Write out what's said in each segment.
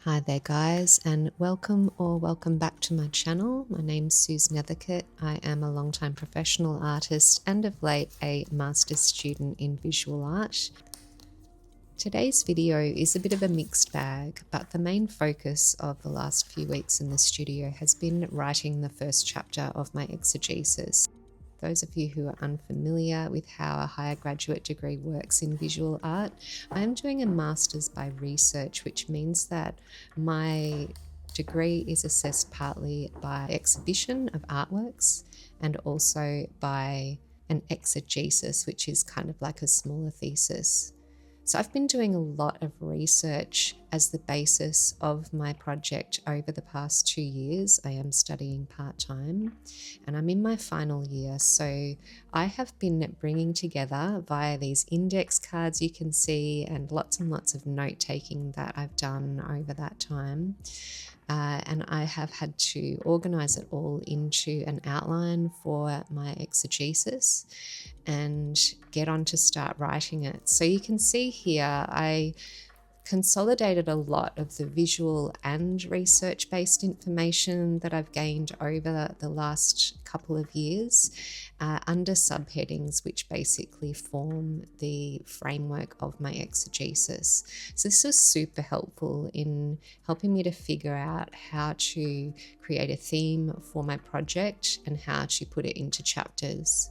Hi there guys, and welcome back to my channel. My name's Suze Nethercutt. I am a long-time professional artist and of late a master's student in visual art. Today's video is a bit of a mixed bag, but the main focus of the last few weeks in the studio has been writing the first chapter of my exegesis. Those of you who are unfamiliar with how a higher graduate degree works in visual art, I am doing a master's by research, which means that my degree is assessed partly by exhibition of artworks and also by an exegesis, which is kind of like a smaller thesis. So I've been doing a lot of research as the basis of my project over the past 2 years. I am studying part-time and I'm in my final year. So I have been bringing together via these index cards you can see and lots of note-taking that I've done over that time. And I have had to organize it all into an outline for my exegesis and get on to start writing it. So you can see here, I consolidated a lot of the visual and research-based information that I've gained over the last couple of years under subheadings, which basically form the framework of my exegesis. So this was super helpful in helping me to figure out how to create a theme for my project and how to put it into chapters.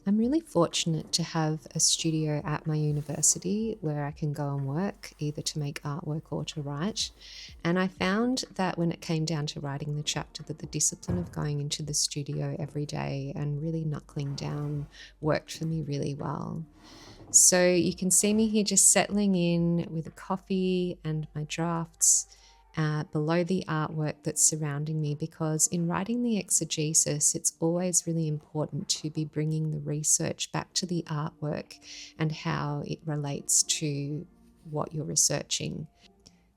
I'm really fortunate to have a studio at my university where I can go and work, either to make artwork or to write. And I found that when it came down to writing the chapter, that the discipline of going into the studio every day and really knuckling down worked for me really well. So you can see me here just settling in with a coffee and my drafts below the artwork that's surrounding me, because in writing the exegesis, it's always really important to be bringing the research back to the artwork and how it relates to what you're researching.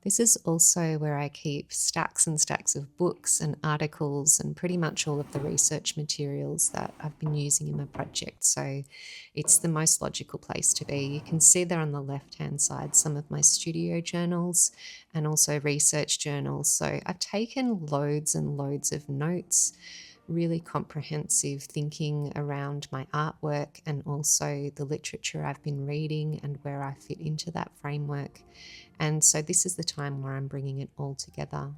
This is also where I keep stacks and stacks of books and articles and pretty much all of the research materials that I've been using in my project. So it's the most logical place to be. You can see there on the left-hand side some of my studio journals and also research journals. So I've taken loads and loads of notes, really comprehensive thinking around my artwork and also the literature I've been reading and where I fit into that framework. And so this is the time where I'm bringing it all together.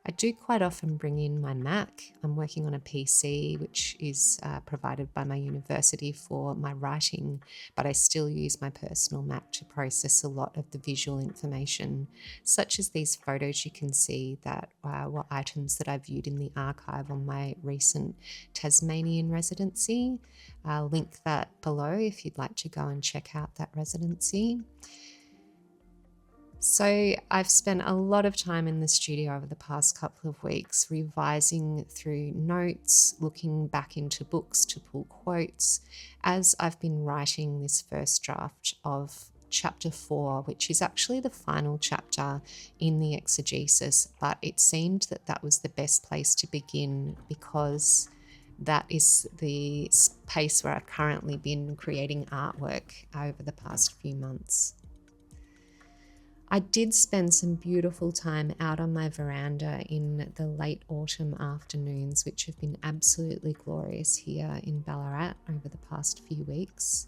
I do quite often bring in my Mac. I'm working on a PC, which is provided by my university for my writing, but I still use my personal Mac to process a lot of the visual information, such as these photos you can see that were items that I viewed in the archive on my recent Tasmanian residency. I'll link that below if you'd like to go and check out that residency. So I've spent a lot of time in the studio over the past couple of weeks revising through notes, looking back into books to pull quotes as I've been writing this first draft of chapter 4, which is actually the final chapter in the exegesis, but it seemed that that was the best place to begin because that is the space where I've currently been creating artwork over the past few months. I did spend some beautiful time out on my veranda in the late autumn afternoons, which have been absolutely glorious here in Ballarat over the past few weeks.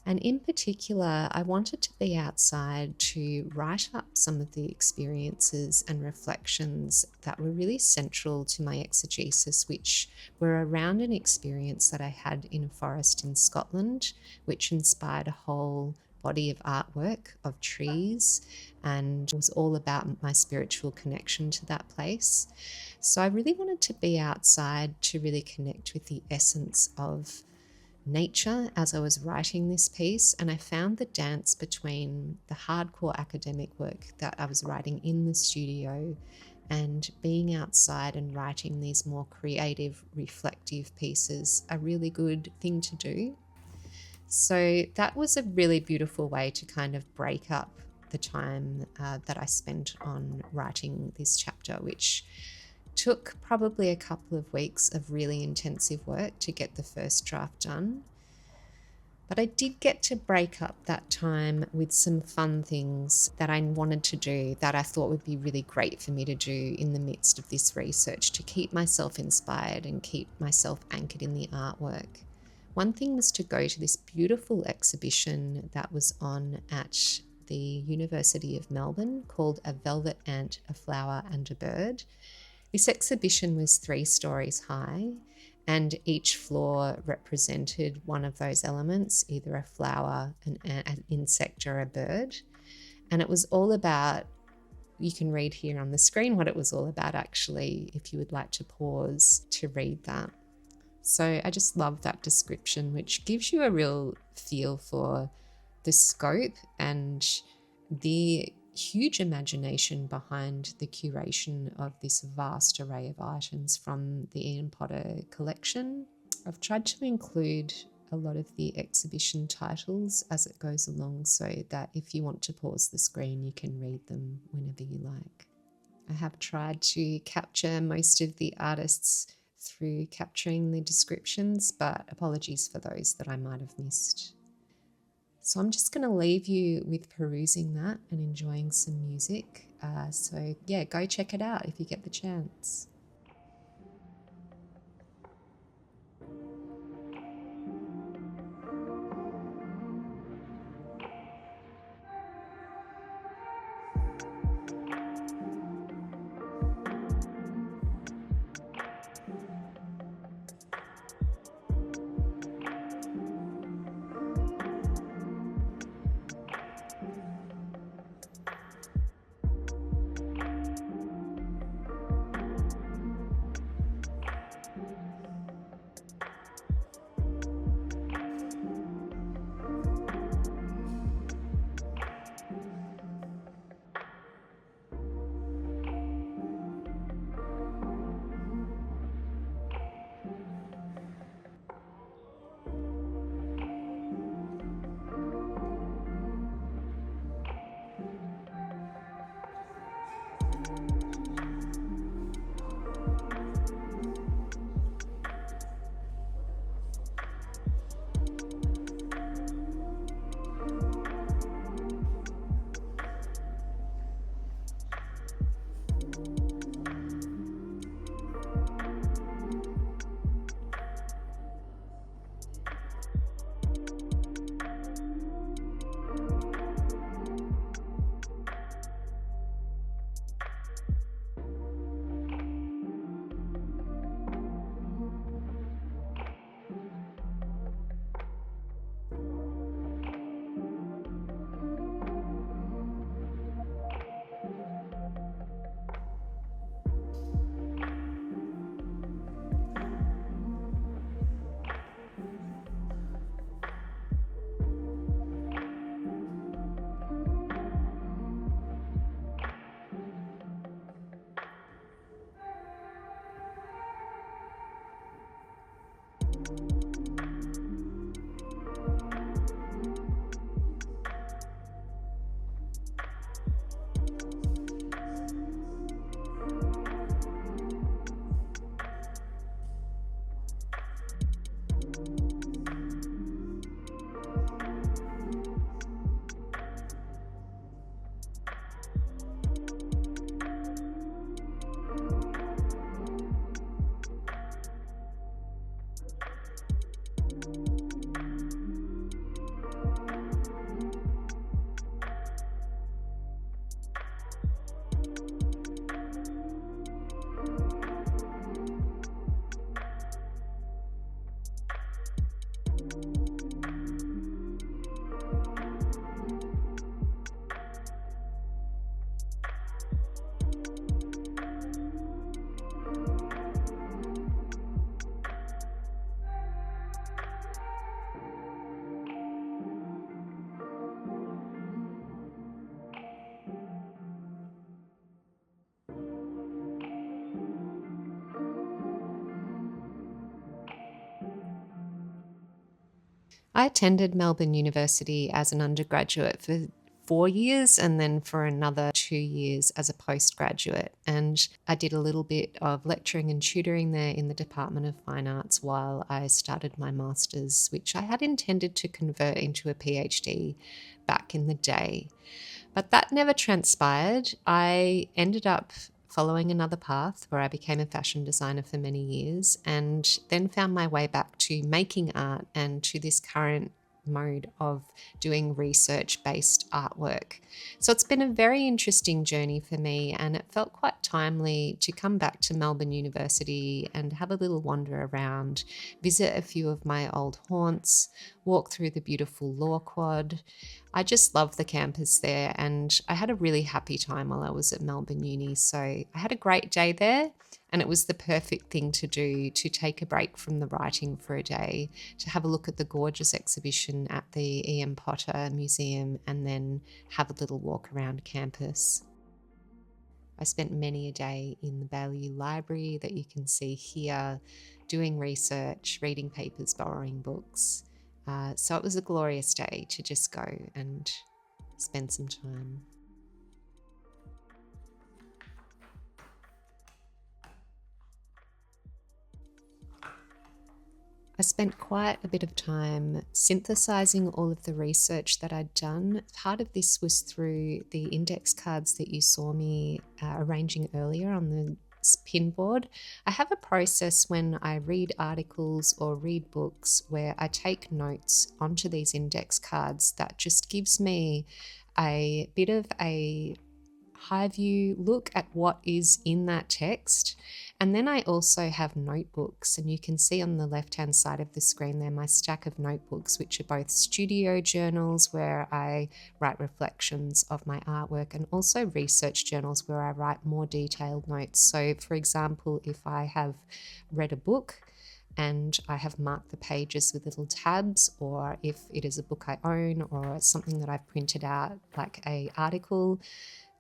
And in particular, I wanted to be outside to write up some of the experiences and reflections that were really central to my exegesis, which were around an experience that I had in a forest in Scotland, which inspired a whole body of artwork of trees and was all about my spiritual connection to that place. So I really wanted to be outside to really connect with the essence of nature as I was writing this piece, and I found the dance between the hardcore academic work that I was writing in the studio and being outside and writing these more creative, reflective pieces a really good thing to do. So that was a really beautiful way to kind of break up the time that I spent on writing this chapter, which Took probably a couple of weeks of really intensive work to get the first draft done. But I did get to break up that time with some fun things that I wanted to do that I thought would be really great for me to do in the midst of this research to keep myself inspired and keep myself anchored in the artwork. One thing was to go to this beautiful exhibition that was on at the University of Melbourne called A Velvet Ant, a Flower and a Bird. This exhibition was 3 stories high, and each floor represented one of those elements, either a flower, an insect, or a bird. And it was all about, you can read here on the screen what it was all about actually, if you would like to pause to read that. So I just love that description, which gives you a real feel for the scope and the huge imagination behind the curation of this vast array of items from the IPotter collection. I've tried to include a lot of the exhibition titles as it goes along so that if you want to pause the screen, you can read them whenever you like. I have tried to capture most of the artists through capturing the descriptions, but apologies for those that I might have missed. So I'm just going to leave you with perusing that and enjoying some music. So yeah, go check it out if you get the chance. I attended Melbourne University as an undergraduate for 4 years and then for another 2 years as a postgraduate, and I did a little bit of lecturing and tutoring there in the Department of Fine Arts while I started my master's, which I had intended to convert into a PhD back in the day. But that never transpired. I ended up following another path where I became a fashion designer for many years, and then found my way back to making art and to this current mode of doing research-based artwork. So it's been a very interesting journey for me, and it felt quite timely to come back to Melbourne University and have a little wander around, visit a few of my old haunts, walk through the beautiful Law Quad. I just love the campus there, and I had a really happy time while I was at Melbourne Uni. So I had a great day there, and it was the perfect thing to do, to take a break from the writing for a day, to have a look at the gorgeous exhibition at the IPotter Museum, and then have a little walk around campus. I spent many a day in the Ballarat Library that you can see here, doing research, reading papers, borrowing books. So it was a glorious day to just go and spend some time. I spent quite a bit of time synthesizing all of the research that I'd done. Part of this was through the index cards that you saw me arranging earlier on the pinboard. I have a process when I read articles or read books where I take notes onto these index cards that just gives me a bit of a high view look at what is in that text. And then I also have notebooks, and you can see on the left hand side of the screen there my stack of notebooks, which are both studio journals where I write reflections of my artwork, and also research journals where I write more detailed notes. So for example, if I have read a book and I have marked the pages with little tabs, or if it is a book I own or something that I've printed out like an article,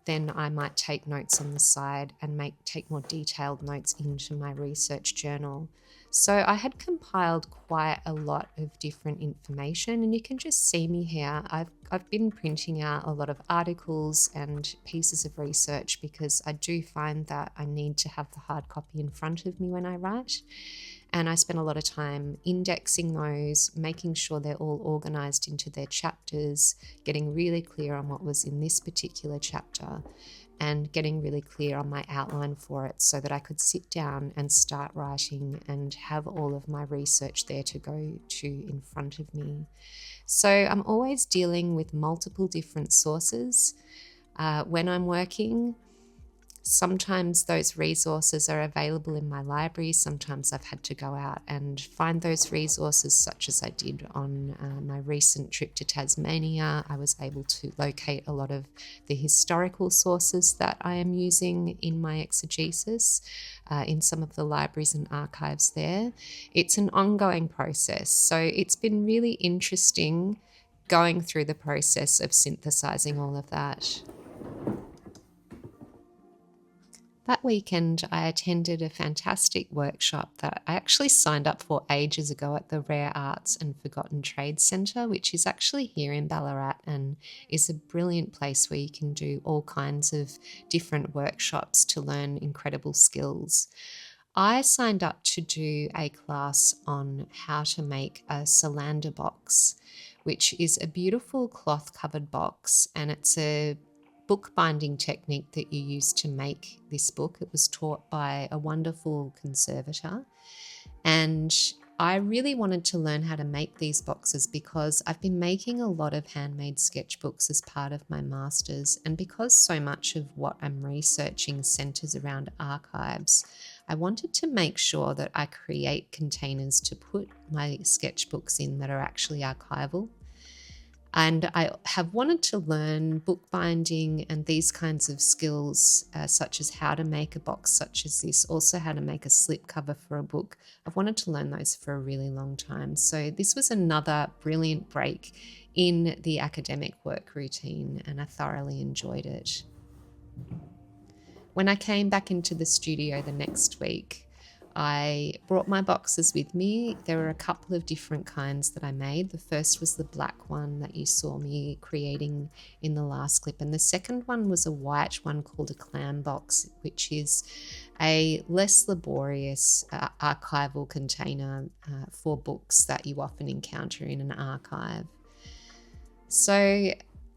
then I might take notes on the side and take more detailed notes into my research journal. So I had compiled quite a lot of different information, and you can just see me here. I've been printing out a lot of articles and pieces of research because I do find that I need to have the hard copy in front of me when I write. And I spent a lot of time indexing those, making sure they're all organized into their chapters, getting really clear on what was in this particular chapter, and getting really clear on my outline for it so that I could sit down and start writing and have all of my research there to go to in front of me. So I'm always dealing with multiple different sources when I'm working. Sometimes those resources are available in my library. Sometimes I've had to go out and find those resources, such as I did on my recent trip to Tasmania. I was able to locate a lot of the historical sources that I am using in my exegesis in some of the libraries and archives there. It's an ongoing process. So it's been really interesting going through the process of synthesizing all of that. That weekend, I attended a fantastic workshop that I actually signed up for ages ago at the Rare Arts and Forgotten Trades Centre, which is actually here in Ballarat and is a brilliant place where you can do all kinds of different workshops to learn incredible skills. I signed up to do a class on how to make a cylinder box, which is a beautiful cloth-covered box, and it's a bookbinding technique that you use to make this book. It was taught by a wonderful conservator, and I really wanted to learn how to make these boxes because I've been making a lot of handmade sketchbooks as part of my master's, and because so much of what I'm researching centres around archives, I wanted to make sure that I create containers to put my sketchbooks in that are actually archival. And I have wanted to learn bookbinding and these kinds of skills, such as how to make a box such as this, also how to make a slipcover for a book. I've wanted to learn those for a really long time. So this was another brilliant break in the academic work routine, and I thoroughly enjoyed it. When I came back into the studio the next week, I brought my boxes with me. There were a couple of different kinds that I made. The first was the black one that you saw me creating in the last clip, and the second one was a white one called a clam box, which is a less laborious archival container for books that you often encounter in an archive. So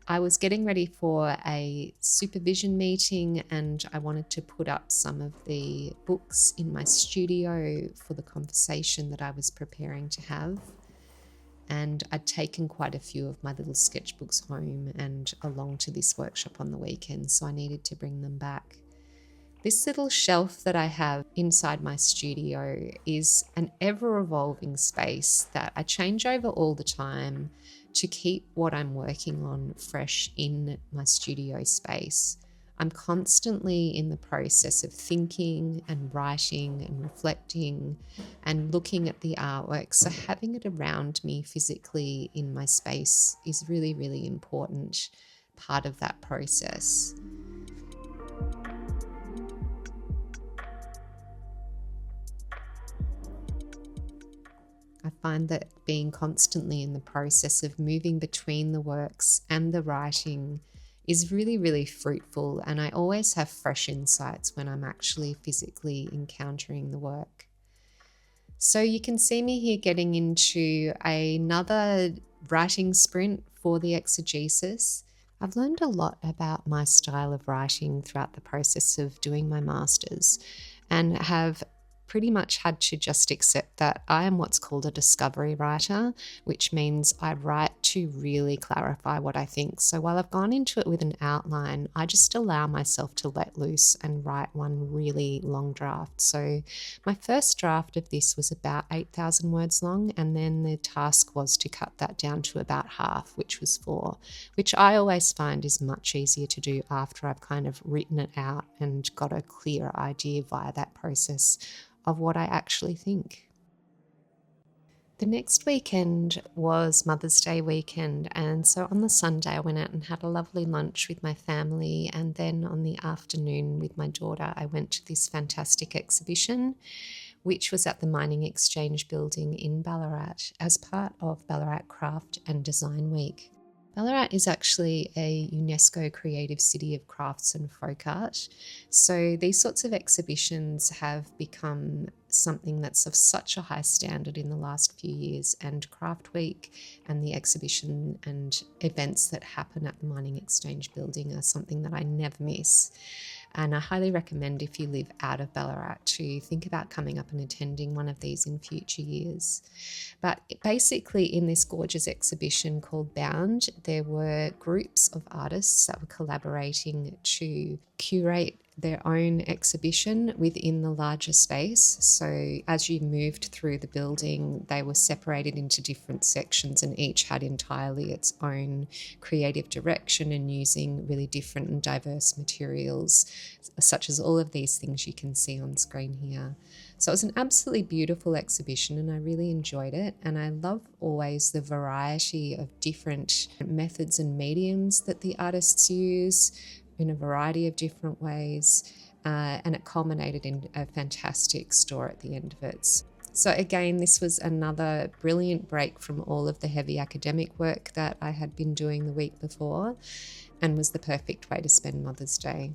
I was getting ready for a supervision meeting, and I wanted to put up some of the books in my studio for the conversation that I was preparing to have. And I'd taken quite a few of my little sketchbooks home and along to this workshop on the weekend, so I needed to bring them back. This little shelf that I have inside my studio is an ever-evolving space that I change over all the time to keep what I'm working on fresh in my studio space. I'm constantly in the process of thinking and writing and reflecting and looking at the artwork. So having it around me physically in my space is really, really important part of that process. I find that being constantly in the process of moving between the works and the writing is really, really fruitful, and I always have fresh insights when I'm actually physically encountering the work. So you can see me here getting into another writing sprint for the exegesis. I've learned a lot about my style of writing throughout the process of doing my masters, and have pretty much had to just accept that I am what's called a discovery writer, which means I write to really clarify what I think. So while I've gone into it with an outline, I just allow myself to let loose and write one really long draft. So my first draft of this was about 8,000 words long, and then the task was to cut that down to about half, which was 4, which I always find is much easier to do after I've kind of written it out and got a clear idea via that process of what I actually think. The next weekend was Mother's Day weekend, and so on the Sunday I went out and had a lovely lunch with my family, and then on the afternoon with my daughter I went to this fantastic exhibition which was at the Mining Exchange building in Ballarat as part of Ballarat Craft and Design Week. Ballarat is actually a UNESCO Creative City of Crafts and Folk Art. So these sorts of exhibitions have become something that's of such a high standard in the last few years, and Craft Week and the exhibition and events that happen at the Mining Exchange building are something that I never miss. And I highly recommend, if you live out of Ballarat, to think about coming up and attending one of these in future years. But basically in this gorgeous exhibition called Bound, there were groups of artists that were collaborating to curate their own exhibition within the larger space. So as you moved through the building, they were separated into different sections, and each had entirely its own creative direction and using really different and diverse materials, such as all of these things you can see on screen here. So it was an absolutely beautiful exhibition, and I really enjoyed it. And I love always the variety of different methods and mediums that the artists use in a variety of different ways. And it culminated in a fantastic store at the end of it. So again, this was another brilliant break from all of the heavy academic work that I had been doing the week before, and was the perfect way to spend Mother's Day.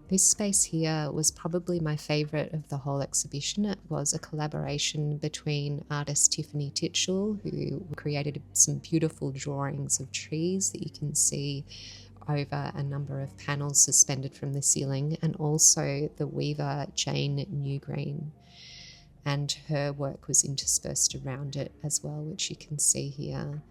This space here was probably my favourite of the whole exhibition. It was a collaboration between artist Tiffany Titchell, who created some beautiful drawings of trees that you can see over a number of panels suspended from the ceiling, and also the weaver Jane Newgreen. And her work was interspersed around it as well, which you can see here.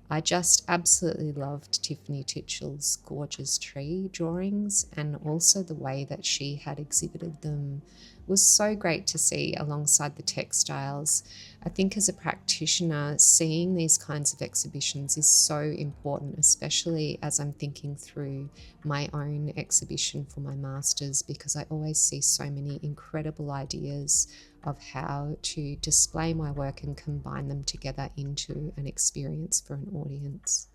I just absolutely loved Tiffany Titchell's gorgeous tree drawings, and also the way that she had exhibited them was so great to see alongside the textiles. I think as a practitioner, seeing these kinds of exhibitions is so important, especially as I'm thinking through my own exhibition for my master's, because I always see so many incredible ideas of how to display my work and combine them together into an experience for an audience.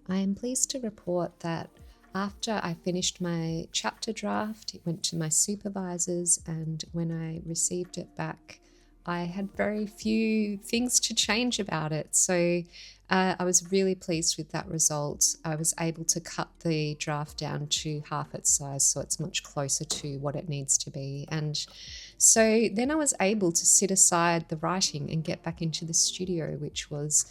I am pleased to report that after I finished my chapter draft, it went to my supervisors, and when I received it back, I had very few things to change about it. So I was really pleased with that result. I was able to cut the draft down to half its size, so it's much closer to what it needs to be. And so then I was able to sit aside the writing and get back into the studio, which was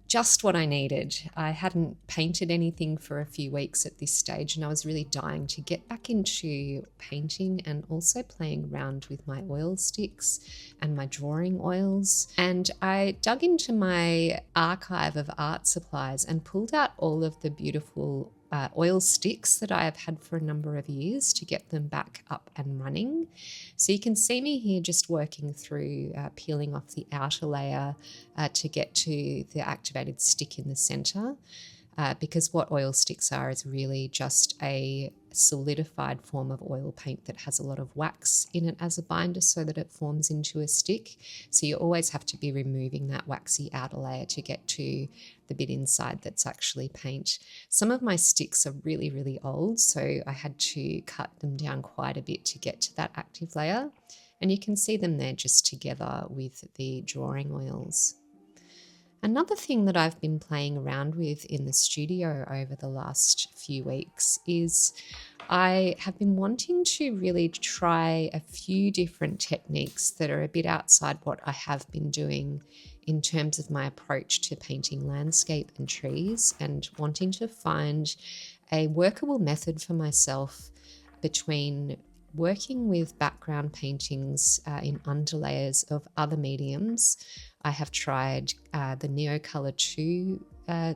just what I needed. I hadn't painted anything for a few weeks at this stage, and I was really dying to get back into painting and also playing around with my oil sticks and my drawing oils. And I dug into my archive of art supplies and pulled out all of the beautiful oil sticks that I have had for a number of years to get them back up and running. So you can see me here just working through peeling off the outer layer to get to the activated stick in the center, because what oil sticks are is really just a solidified form of oil paint that has a lot of wax in it as a binder so that it forms into a stick. So you always have to be removing that waxy outer layer to get to the bit inside that's actually paint. Some of my sticks are really, really old, so I had to cut them down quite a bit to get to that active layer. And you can see them there just together with the drawing oils. Another thing that I've been playing around with in the studio over the last few weeks is I have been wanting to really try a few different techniques that are a bit outside what I have been doing in terms of my approach to painting landscape and trees, and wanting to find a workable method for myself between working with background paintings in underlayers of other mediums. I have tried the Neocolor 2,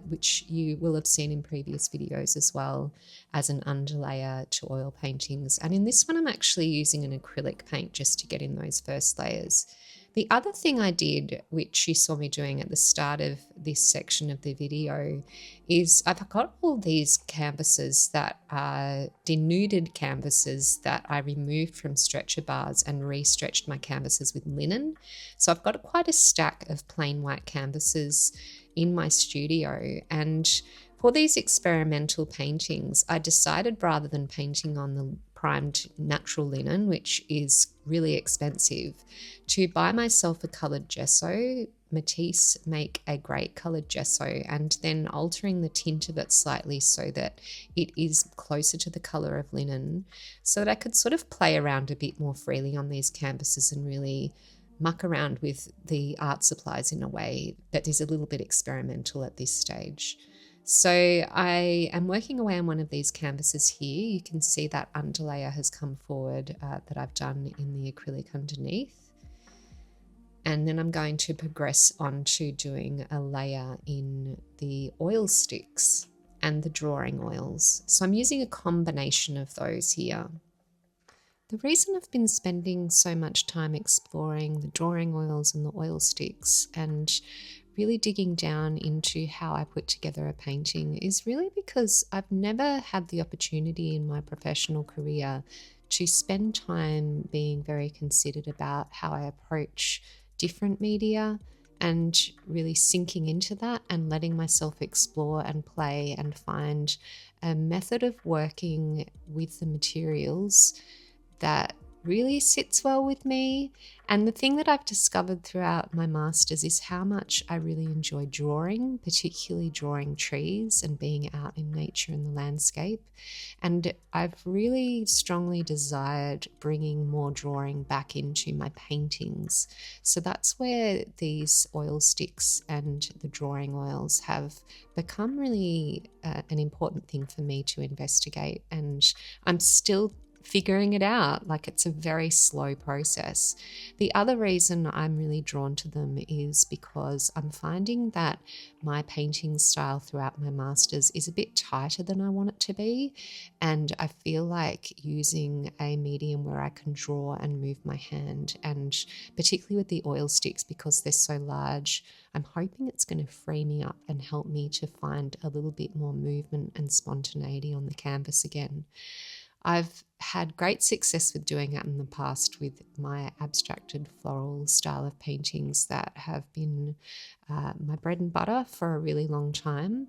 which you will have seen in previous videos as well, as an underlayer to oil paintings. And in this one, I'm actually using an acrylic paint just to get in those first layers. The other thing I did, which you saw me doing at the start of this section of the video, is I've got all these canvases that are denuded canvases that I removed from stretcher bars and re-stretched my canvases with linen. So I've got quite a stack of plain white canvases in my studio, and for these experimental paintings, I decided, rather than painting on the primed natural linen, which is really expensive, to buy myself a coloured gesso. Matisse make a great coloured gesso, and then altering the tint of it slightly so that it is closer to the colour of linen, so that I could sort of play around a bit more freely on these canvases and really muck around with the art supplies in a way that is a little bit experimental at this stage. So I am working away on one of these canvases here. You can see that underlayer has come forward that I've done in the acrylic underneath. And then I'm going to progress on to doing a layer in the oil sticks and the drawing oils. So I'm using a combination of those here. The reason I've been spending so much time exploring the drawing oils and the oil sticks and really digging down into how I put together a painting is really because I've never had the opportunity in my professional career to spend time being very considered about how I approach different media, and really sinking into that and letting myself explore and play and find a method of working with the materials that really sits well with me. And the thing that I've discovered throughout my masters is how much I really enjoy drawing, particularly drawing trees and being out in nature and the landscape. And I've really strongly desired bringing more drawing back into my paintings. So that's where these oil sticks and the drawing oils have become really an important thing for me to investigate. And I'm still figuring it out. Like, it's a very slow process. The other reason I'm really drawn to them is because I'm finding that my painting style throughout my masters is a bit tighter than I want it to be, and I feel like using a medium where I can draw and move my hand, and particularly with the oil sticks because they're so large, I'm hoping it's going to free me up and help me to find a little bit more movement and spontaneity on the canvas again. I've had great success with doing that in the past with my abstracted floral style of paintings that have been my bread and butter for a really long time.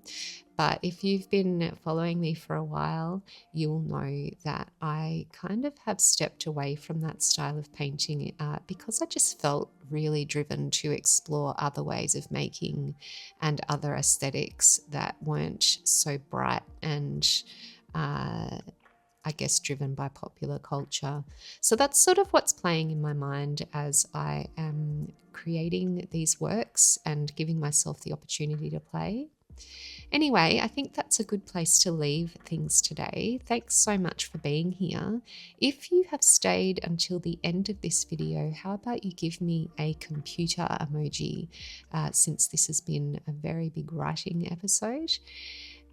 But if you've been following me for a while, you'll know that I kind of have stepped away from that style of painting because I just felt really driven to explore other ways of making and other aesthetics that weren't so bright and I guess driven by popular culture. So that's sort of what's playing in my mind as I am creating these works and giving myself the opportunity to play. Anyway, I think that's a good place to leave things today. Thanks so much for being here. If you have stayed until the end of this video, how about you give me a computer emoji, since this has been a very big writing episode.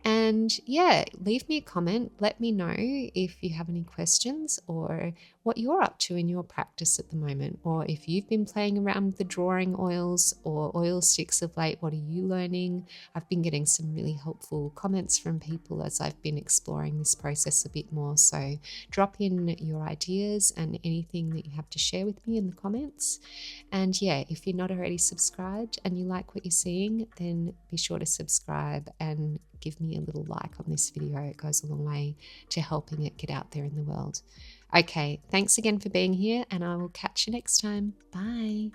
And yeah, leave me a comment. Let me know if you have any questions or what you're up to in your practice at the moment, or if you've been playing around with the drawing oils or oil sticks of late. What are you learning? I've been getting some really helpful comments from people as I've been exploring this process a bit more. So drop in your ideas and anything that you have to share with me in the comments. And yeah, if you're not already subscribed and you like what you're seeing, then be sure to subscribe and give me a little like on this video. It goes a long way to helping it get out there in the world. Okay, thanks again for being here, and I will catch you next time. Bye.